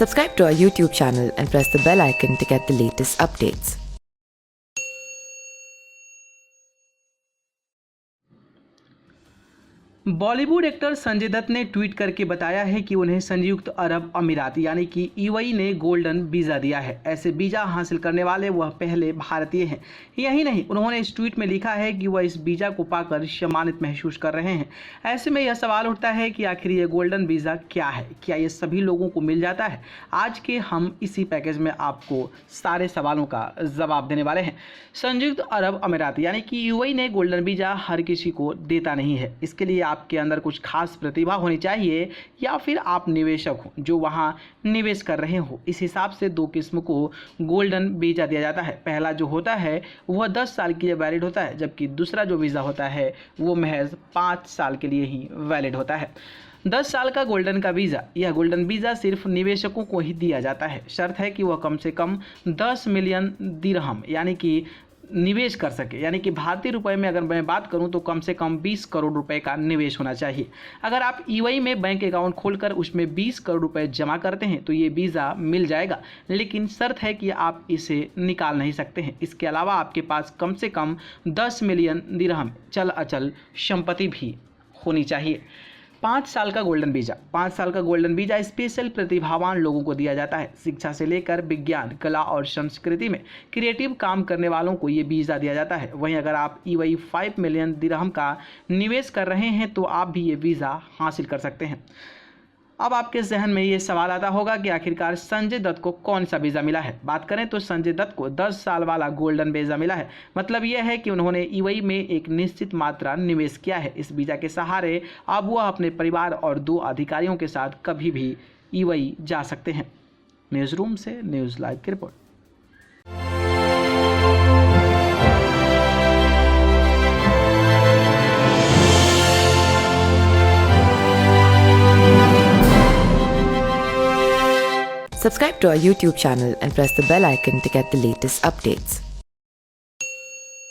Subscribe to our YouTube channel and press the bell icon to get the latest updates. Bollywood actor Sanjay Dutt ने tweet करके बताया है कि उन्हें संयुक्त अरब अमीरात यानी कि यूएई ने गोल्डन वीज़ा दिया है। ऐसे वीज़ा हासिल करने वाले वह पहले भारतीय हैं। यही नहीं, उन्होंने इस ट्वीट में लिखा है कि वह इस वीज़ा को पाकर सम्मानित महसूस कर रहे हैं। ऐसे में यह सवाल उठता है कि आखिर ये गोल्डन वीज़ा क्या है, क्या ये सभी लोगों को मिल जाता है? आज के हम इसी पैकेज में आपको सारे सवालों का जवाब देने वाले हैं। संयुक्त अरब अमीरात यानी कि यूएई ने गोल्डन वीज़ा हर किसी को देता नहीं है। इसके लिए आपके अंदर कुछ खास प्रतिभा होनी चाहिए या फिर आप निवेशक हो जो वहां निवेश कर रहे हो। इस हिसाब से दो किस्म को गोल्डन वीज़ा दिया जाता है। पहला जो होता है वह 10 साल के लिए वैलिड होता है, जबकि दूसरा जो वीज़ा होता है वो महज 5 साल के लिए ही वैलिड होता है। 10 साल का गोल्डन का वीज़ा, यह गोल्डन वीज़ा सिर्फ निवेशकों को ही दिया जाता है। शर्त है कि वह कम से कम 10 मिलियन दिरहम यानी कि निवेश कर सके। यानी कि भारतीय रुपए में अगर मैं बात करूं तो कम से कम 20 करोड़ रुपए का निवेश होना चाहिए। अगर आप यूएई में बैंक अकाउंट खोलकर उसमें 20 करोड़ रुपए जमा करते हैं तो ये वीज़ा मिल जाएगा, लेकिन शर्त है कि आप इसे निकाल नहीं सकते हैं। इसके अलावा आपके पास कम से कम 10 मिलियन दिरहम चल अचल संपत्ति भी होनी चाहिए। 5 साल का गोल्डन वीज़ा, 5 साल का गोल्डन वीज़ा स्पेशल प्रतिभावान लोगों को दिया जाता है। शिक्षा से लेकर विज्ञान, कला और संस्कृति में क्रिएटिव काम करने वालों को ये वीज़ा दिया जाता है। वहीं अगर आप यूएई 5 मिलियन दिरहम का निवेश कर रहे हैं तो आप भी ये वीज़ा हासिल कर सकते हैं। अब आपके जहन में ये सवाल आता होगा कि आखिरकार संजय दत्त को कौन सा वीज़ा मिला है। बात करें तो संजय दत्त को 10 साल वाला गोल्डन वीज़ा मिला है। मतलब यह है कि उन्होंने यूएई में एक निश्चित मात्रा निवेश किया है। इस वीज़ा के सहारे अब वह अपने परिवार और 2 अधिकारियों के साथ कभी भी यूएई जा सकते हैं। न्यूज़ रूम से न्यूज़ लाइव की report. Subscribe to our YouTube channel and press the bell icon to get the latest updates.